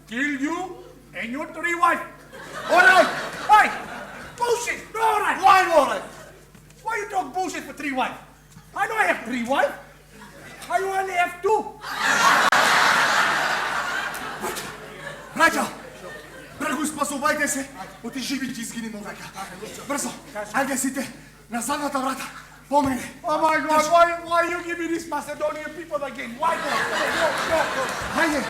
kill you and your 3 wives. Alright! Hey, bullshit. No, all right. Why alright? Why you talk bullshit for 3 wives? I know I have 3 wives. I only have 2. Braća! Брагу, спасувайте се от живите изгинемо века. Брзо, айде сите на задната врата. По мене. Oh my God, why you give me these Macedonian people again? Why go? Go. Хайде!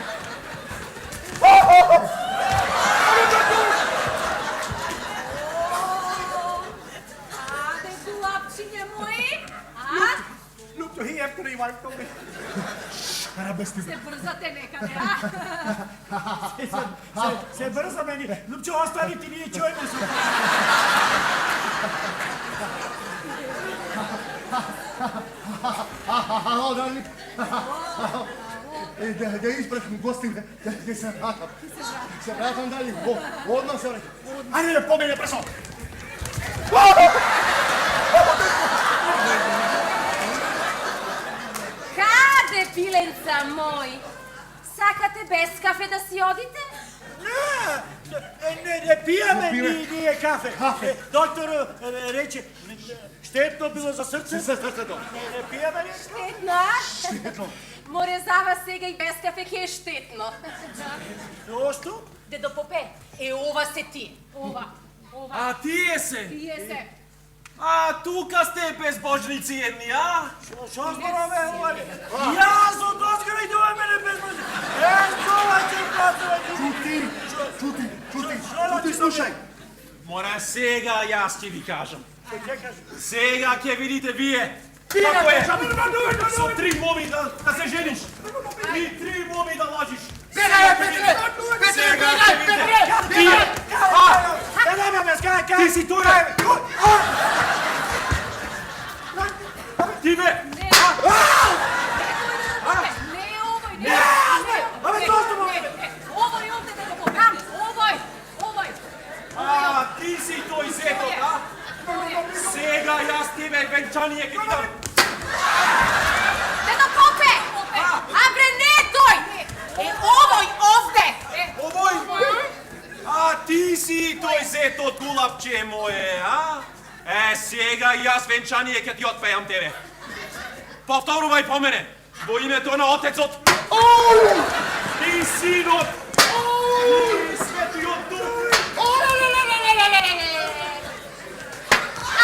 Аде, глапчиња мои, Look, he have 3 wives to me. Арабести. се брзате некаде, Се бързаме ни. Любчо, останете ние чуеме се. Ало, дали? Да изпрахам гости, да се вратам. Се вратам дали? Одно се вратам. Айде, по мене, брзо! Каде, пиленца мој? Сакате без кафе да си одите? Не пиеме ние кафе. Доктор рече, щетно било за срце. Сърцето. Не пиеме ли? Штетно? Море за вас сега и без кафе ке е штетно. Зошто? Дедо Попе, ова се ти. Ова. А тие се? Тие се. А тука сте безбожници едни, а? Шо зборове, овали? Јас од озгора и дојме мене безбожни. Това ќе працува. Чути, слушај. Мора сега јас ќе ви кажам. Ќе кажам. Сега ќе видите вие. Како е? Со 3 моми да се жениш. И 3 моми да лажиш. Сега ќе видите. Вие. Ти си туре. Ти бе. Не. Не овој, не. Абе, зошто му? Овој овде, Дедо Попе. Овој. А, ти си тој зетот, а? Сега јас тебе венчание ќе ти дам. Дедо Попе! Абре, не тој! Овој овде! Овој? А ти си тој зетот гулапче моје, а? Сега јас венчание ќе ти отпејам тебе. Повторувај по мене. Во името на Отецот. И Синот. И Светиот Дух.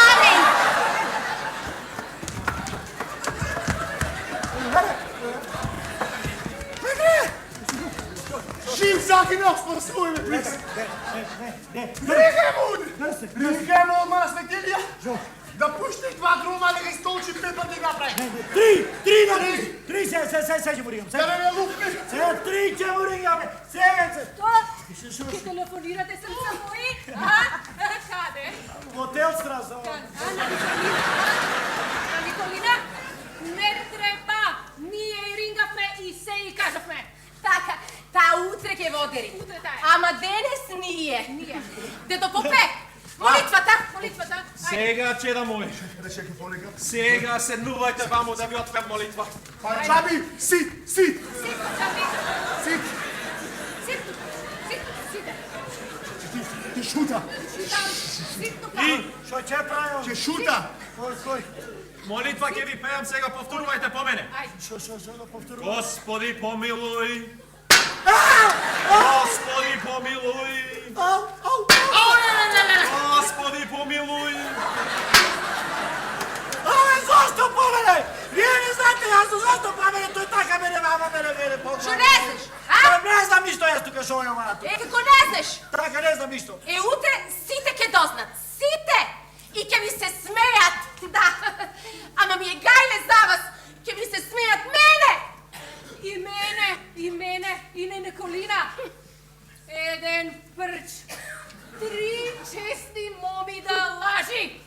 Амин! Жив загинал, спасуй ме, плиз. Риге му, ма светилија. Да пушти 2 грума, да ги столчи 5 пъти направи. Три се ќе му ригам. Да не лупни. Сега 3 ќе му ригаме. Сега се. Тоа, ке телефонирате срца мои? Каде? Хотел страза. Николина, не треба. Ние и рингавме и се и кажавме. Така, таа утре ќе водери. Ама денес ние. Дедо Попе, молитвата. Сега че да мој. Решеки полека. Сега седнувајте вамо да ви отпеам молитва. Парчаби, сит. Ти шута. И Што ќе правил? Ќе шута. Кој? молитва ќе ви пеам сега, повторувајте по мене. Што да повторувам? Господи помилуј. Господи помилуј. Господи помилуј. Абе, зошто помене? Вие не знаете јас зошто помене, тој така мене помилуј. Што не знаеш, а? Не знам ништо јас тука шо ја мара. Како не знаеш? Така не знам ништо. Утре сите ќе дознат. Сите! И ќе ми се смејат. Да. Ама ми е гајле за вас. Ќе ми се смејат мене. И не Николина. Еден прч. 3 честни моми да лажи.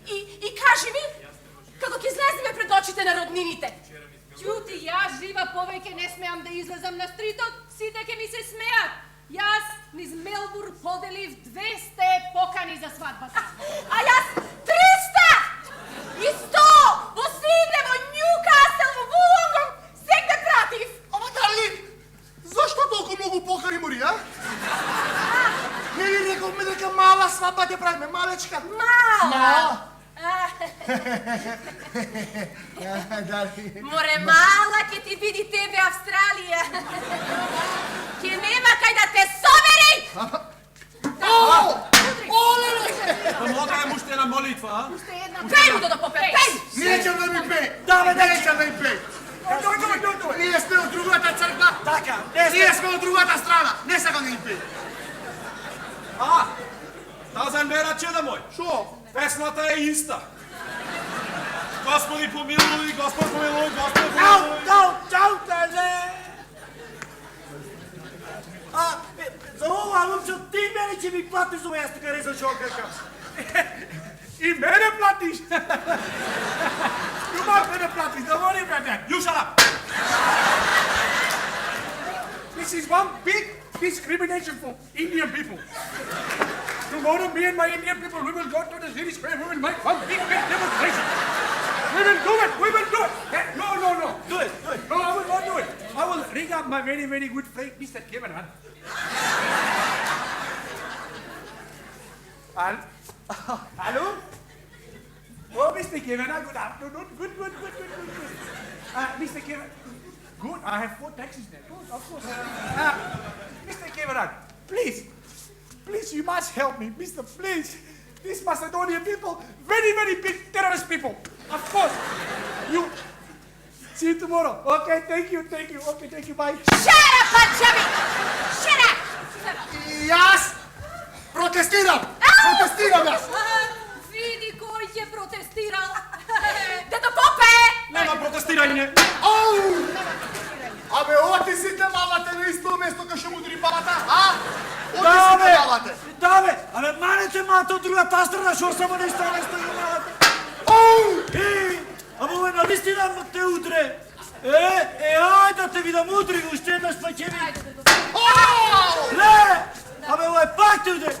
И кажи ми, како ќе излеземе пред очите на роднините. Ќути, јас жива повеќе не смеам да излезам на стритот, сите ќе ми се смеат. Јас низ Мелбур поделив 200 покани за свадбата. А јас 300! И 100! Во Сидне, во Нјукасел, во Вулонгонг, сегде пратив. Ама дали? Зашто толку многу покани мори, а? Нека мала свадба да правиме, малечка. Мала! Дали. Море мала, ќе ти види тебе Австралија. Ќе нема кај да те собери! Помога му уште една молитва, а? Пеј му да попеј! Неće da mi pej. Давай, Neće da mi pej. Дој. Ние сме од другата црква. Така, не Ние сте. сме од другата страна. Не сакам да ми пей. Тазан бе рачеда мој. Шо? Песната е иста. Господи помилуй, Господ помилуй, Господ Ау, помилуй. чао, каже. За ова, лупчо, ти мене ќе ми платиш за јас тука реза шокака. И мене платиш. Јума мене платиш, да моли брате. You shut up. This is one big discrimination for Indian people. Tomorrow, me and my Indian people, we will go to the city square, we will make one big demonstration. We will do it, we will do it. No. Do it. No, I will not do it. I will ring up my very, very good friend, Mr. Kevin Hunt. Hello? Oh, Mr. Kevin Hunt, good afternoon. Good. Mr. Kevin, good. I have 4 taxis there. Good, of course. Mr. Kevin Hunt, please, you must help me, Mr. Please. These Macedonian people, very, very big terrorist people. Of course. You. See you tomorrow. Okay, thank you. Okay, thank you. Bye. Shut up, Panchavi! Shut up! И јас протестирам. Протестирам јас. Види кој ќе протестирал. Дето попе! Нема протестирање. Оу! Абе, оти сите малате на исто место кај што му удри бабата, а? Оти сите малате. Даве, абе, манете малата од другата страна, шо само не стане стои малата. Оу! Абе, овој навистина те удре. Ајде да те видам удри го, уште еднаш па ќе ви. Оу! Ле! Абе, овој пак те удре.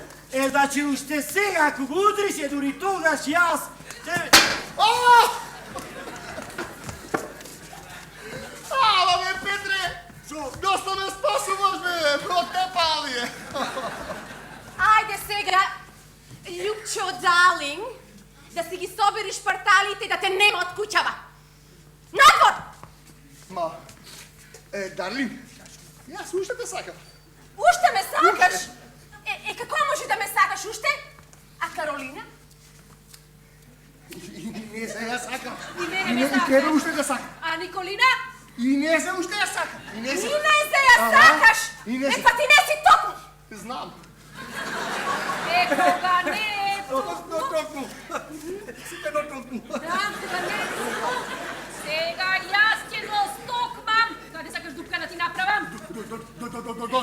Значи, уште сега, ако го удрише, дури тогаш јас, те... Оу! Ала, бе, Петре! Доста ме спасуваш, бе, от те пали е. Ајде сега, Ljupчо Далинг, да си ги собериш парталите и да те нема од куќава. Надвор! Ма, Дарлин, јас уште те сакам. Уште ме сакаш? Како може да ме сакаш уште? А Каролина? И не се ја сакам. И мене И ме не сакаш. тебе уште те сакам. А Николина? И не се уште ја сакам. И не И се... не се ја сакаш! И не се... Па ти не си токму! Знам. Кога не Not talk. Сите not talk. да не си. Сега јас ќе го стокмам. Каде сакаш дупка да ти направам?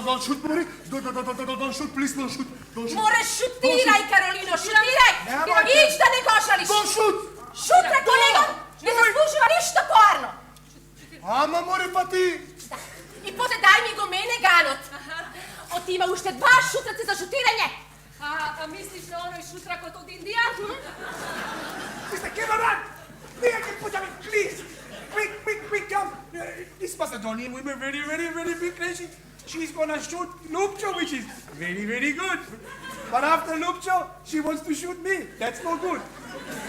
Don't shoot, Mori. Don't shoot, please, don't shoot. Don't shoot. Море шутирај, Каролино, шутирај! Ич да не го шалиш! Don't shoot. Шутра, колего! Не заслужува ништо поарно! Ама, Mori, па ти... Да. И после дај ми го мене ганот. Оти има уште 2 шутраци за шутирање. А мислиш на оној шутракот од Индија? Mr. Kevin Hunt, may I get put on it, please? Quick, come. This Macedonian woman, very, very, very big crazy. She's gonna shoot Ljupčo, which is very, very good. But after Ljupčo, she wants to shoot me. That's no good.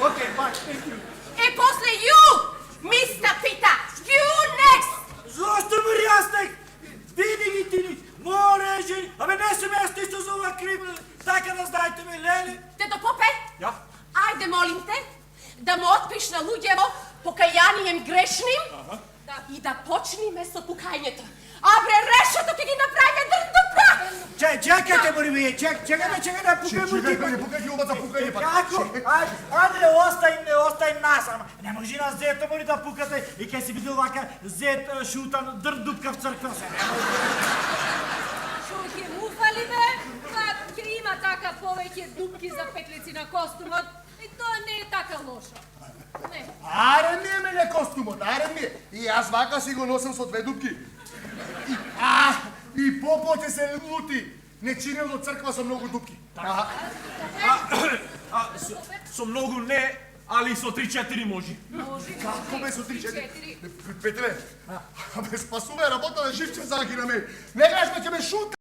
Okay, bye. Thank you. И после you, Mr. Pita. You next. Зошто му рјаснек? Види ги ти, море жени. Абе, не сум јас ништо за ова криминал. Така да знаете ме, леле. Дедо Попе, Ја? ајде молим те да му отпиш на луѓево покајанием грешним и да почниме со пукањето. Абре, решето ќе ги направиме дрндупка! Чекайте, мори ми, чекай да пукај му ти. Пукај ги оба за пукање, па. Како? Андре, остај нас, ама не може на зето мори да пукате и ке си видел вака зет шутан дрндупка в црква се. Шо ќе муфали бе? Па ќе има така повеќе дупки за петлици на костумот и тоа не е така лошо. Не. Аре ми е мене костумот, аре ми е. И јас вака си го носам со 2 дупки. И попот ќе се лути. Не чинел до црква со многу дупки. Со многу не, али со 3-4 може. Може. Како бе со 3-4? 4. Петре, абе спасувај работа на живче заги на мене. Не гледаш ме ќе ме шута.